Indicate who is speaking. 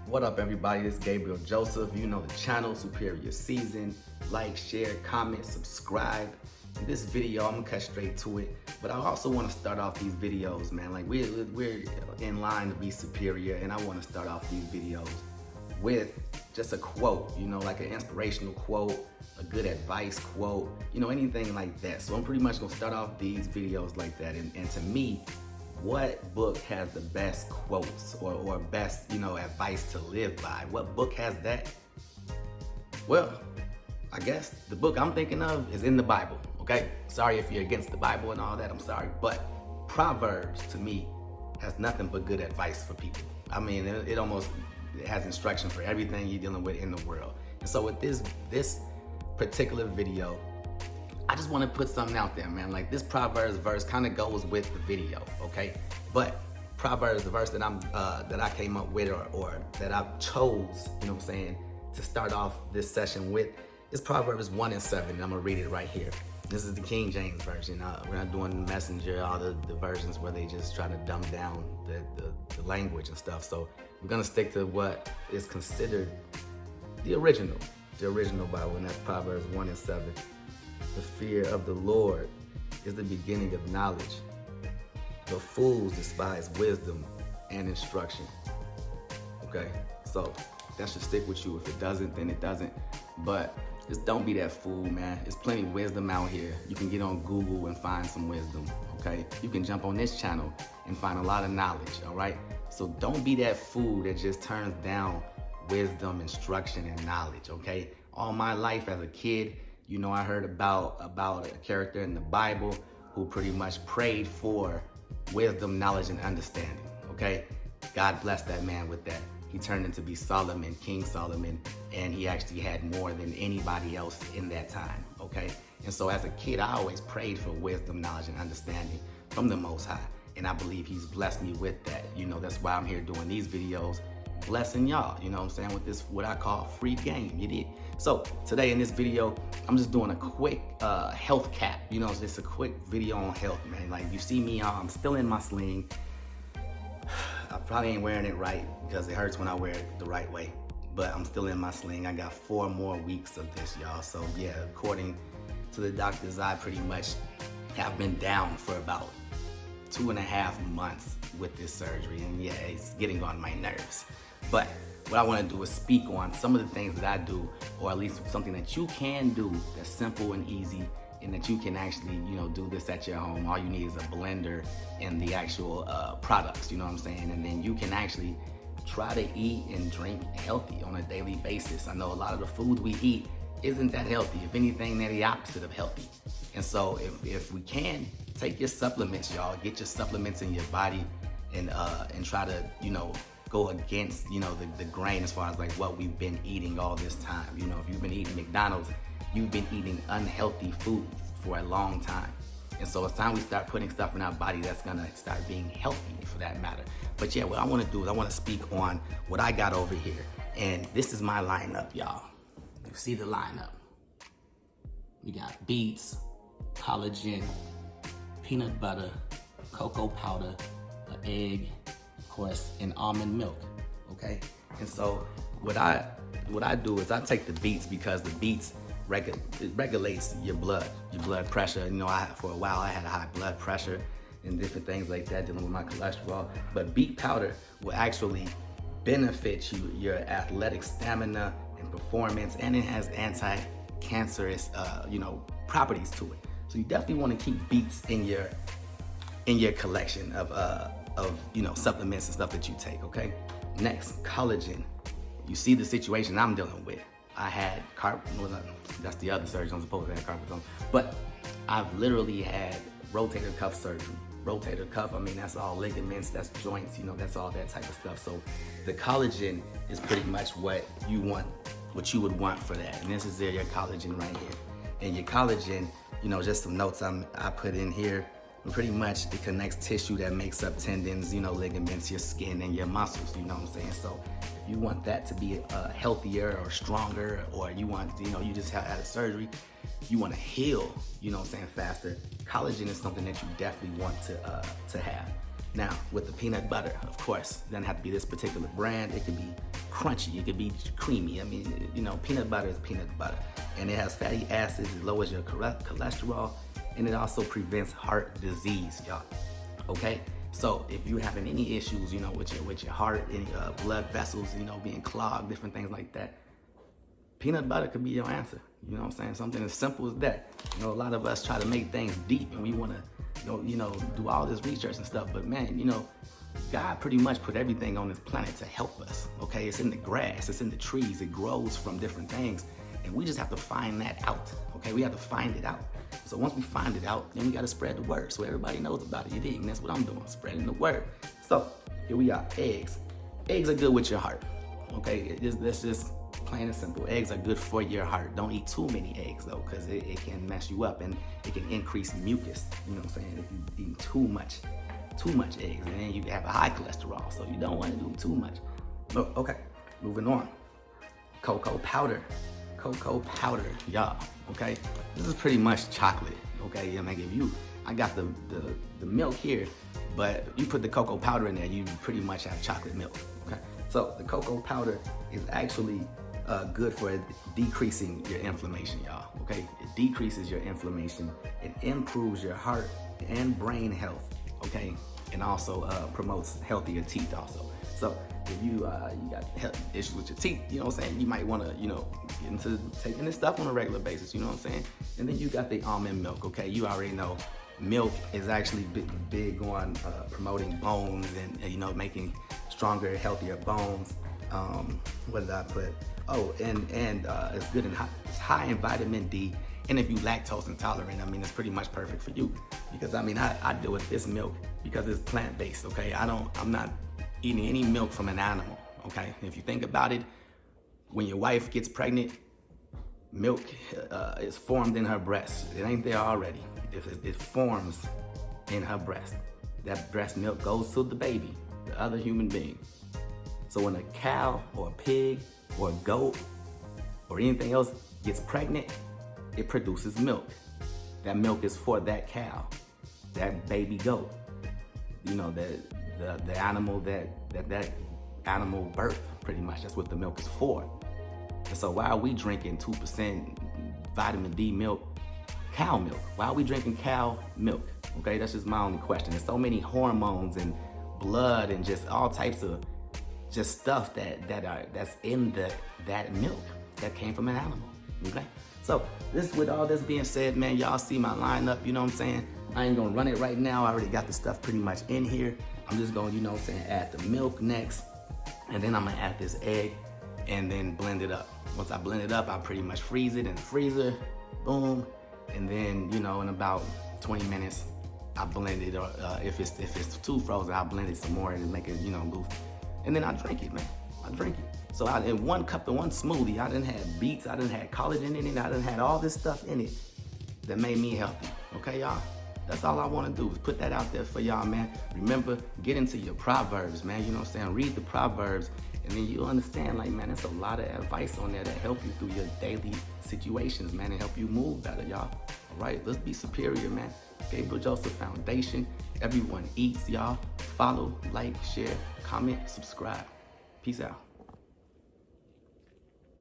Speaker 1: What up, everybody? This is Gabriel Joseph. You know the channel, Superior Sezin. Like, share, comment, subscribe. In this video, I'm gonna cut straight to it. But I also want to start off these videos, man. Like we're in line to be superior, and I want to start off these videos with just a quote. You know, like an inspirational quote, a good advice quote. You know, anything like that. So I'm pretty much gonna start off these videos like that. And to me, what book has the best quotes or best, advice to live by? What book has that? Well, I guess the book I'm thinking of is in the Bible, okay? Sorry if you're against the Bible and all that, I'm sorry. But Proverbs, to me, has nothing but good advice for people. I mean, it has instruction for everything you're dealing with in the world. And so with this particular video, I just want to put something out there, man. Like this Proverbs verse kind of goes with the video, okay? But Proverbs, the verse that I came up with or that I chose, to start off this session with is Proverbs 1 and 7. I'm gonna read it right here. This is the King James version. We're not doing the Messenger, all the versions where they just try to dumb down the language and stuff. So we're gonna stick to what is considered the original Bible, and that's Proverbs 1 and 7. The fear of the Lord is the beginning of knowledge. The fools despise wisdom and instruction. Okay, so that should stick with you. If it doesn't, then it doesn't. But just don't be that fool, man. There's plenty of wisdom out here. You can get on Google and find some wisdom, okay? You can jump on this channel and find a lot of knowledge, all right? So don't be that fool that just turns down wisdom, instruction, and knowledge, okay? All my life as a kid, I heard about a character in the Bible who pretty much prayed for wisdom, knowledge, and understanding, okay? God blessed that man with that. He turned into be Solomon, King Solomon, and he actually had more than anybody else in that time, okay? And so as a kid, I always prayed for wisdom, knowledge, and understanding from the Most High, and I believe he's blessed me with that. That's why I'm here doing these videos, blessing y'all, with this, what I call free game, you did. So today in this video, I'm just doing a quick health cap, it's just a quick video on health, man. Like you see me, I'm still in my sling. I probably ain't wearing it right because it hurts when I wear it the right way, but I'm still in my sling. I got 4 more weeks of this, y'all. So yeah, according to the doctors, I pretty much have been down for about 2.5 months with this surgery, and yeah, it's getting on my nerves. But what I want to do is speak on some of the things that I do, or at least something that you can do that's simple and easy, and that you can actually, do this at your home. All you need is a blender and the actual products, and then you can actually try to eat and drink healthy on a daily basis. I know a lot of the food we eat isn't that healthy. If anything, they're the opposite of healthy. And so if we can, take your supplements, y'all. Get your supplements in your body and try to, go against, the grain as far as like what we've been eating all this time. If you've been eating McDonald's, you've been eating unhealthy foods for a long time. And so it's time we start putting stuff in our body that's gonna start being healthy for that matter. But yeah, what I wanna do is I wanna speak on what I got over here. And this is my lineup, y'all. You see the lineup. We got beets, collagen, peanut butter, cocoa powder, an egg, of course, and almond milk, okay? And so what I do is I take the beets because the beets it regulates your blood pressure. For a while I had a high blood pressure and different things like that, dealing with my cholesterol. But beet powder will actually benefit your athletic stamina and performance, and it has anti-cancerous, properties to it. So you definitely want to keep beets in your collection of supplements and stuff that you take. Okay. Next, collagen. You see the situation I'm dealing with. I had that's the other surgery I'm supposed to have carpal tunnel, but I've literally had rotator cuff surgery. Rotator cuff, that's all ligaments, that's joints, that's all that type of stuff. So the collagen is pretty much what you would want for that. And this is your collagen right here. And your collagen, just some notes I put in here. Pretty much it connects tissue that makes up tendons, ligaments, your skin, and your muscles, So if you want that to be healthier or stronger, or you want, you just had a surgery, you want to heal, faster, collagen is something that you definitely want to have. Now, with the peanut butter, of course, it doesn't have to be this particular brand. It could be crunchy, it could be creamy. I mean, you know, peanut butter is peanut butter. And it has fatty acids, it lowers your cholesterol, and it also prevents heart disease, y'all. Okay? So if you're having any issues, you know, with your heart, any blood vessels, you know, being clogged, different things like that, peanut butter could be your answer. You know what I'm saying? Something as simple as that. You know, a lot of us try to make things deep, and we want to, you know, do all this research and stuff. But man, you know, God pretty much put everything on this planet to help us. Okay, it's in the grass, it's in the trees, it grows from different things, and we just have to find that out. Okay, we have to find it out. So once we find it out, then we got to spread the word so everybody knows about it. You dig? And that's what I'm doing, spreading the word. So here we are, eggs. Eggs are good with your heart. Okay, that's just plain and simple. Eggs are good for your heart. Don't eat too many eggs though, because it can mess you up and it can increase mucus. You know what I'm saying? If you eat too much eggs, and then you have a high cholesterol, so you don't want to do too much. But okay, moving on. Cocoa powder, y'all. Okay, this is pretty much chocolate. Okay, I mean, I got the milk here, but you put the cocoa powder in there, you pretty much have chocolate milk. Okay, so the cocoa powder is actually good for decreasing your inflammation, y'all. Okay, it decreases your inflammation, it improves your heart and brain health. Okay, and also promotes healthier teeth also. So if you got issues with your teeth, you know what I'm saying, you might want to, you know, get into taking this stuff on a regular basis, you know what I'm saying. And then you got the almond milk. Okay, you already know milk is actually big on promoting bones and you know, making stronger, healthier bones. What did I put? Oh, and it's good it's high in vitamin D. And if you lactose intolerant, I mean, it's pretty much perfect for you, because I mean, I do with this milk because it's plant-based. Okay, I'm not eating any milk from an animal. Okay, if you think about it, when your wife gets pregnant, milk is formed in her breast. It ain't there already. It forms in her breast. That breast milk goes to the baby, the other human being. So when a cow or a pig or a goat or anything else gets pregnant, it produces milk. That milk is for that cow, that baby goat. You know, the animal that animal birth, pretty much. That's what the milk is for. And so why are we drinking 2% vitamin D milk, cow milk? Why are we drinking cow milk? Okay, that's just my only question. There's so many hormones and blood and just all types of just stuff that's in that milk that came from an animal. Okay, so with all this being said, man, y'all see my lineup. You know what I'm saying? I ain't gonna run it right now. I already got the stuff pretty much in here. I'm just gonna, you know what I'm saying, add the milk next, and then I'm gonna add this egg and then blend it up. Once I blend it up, I pretty much freeze it in the freezer, boom, and then, you know, in about 20 minutes, I blend it, or if it's too frozen, I'll blend it some more and make it, you know, loose. And then I drink it, man. I drink it. So in one cup of one smoothie, I done had beets, I done had collagen in it, I done had all this stuff in it that made me healthy. Okay, y'all? That's all I want to do is put that out there for y'all, man. Remember, get into your Proverbs, man. You know what I'm saying? Read the Proverbs, and then you'll understand, like, man, there's a lot of advice on there that help you through your daily situations, man, and help you move better, y'all. All right? Let's be superior, man. Gabriel Joseph Foundation. Everyone eats, y'all. Follow, like, share, comment, subscribe. Peace out.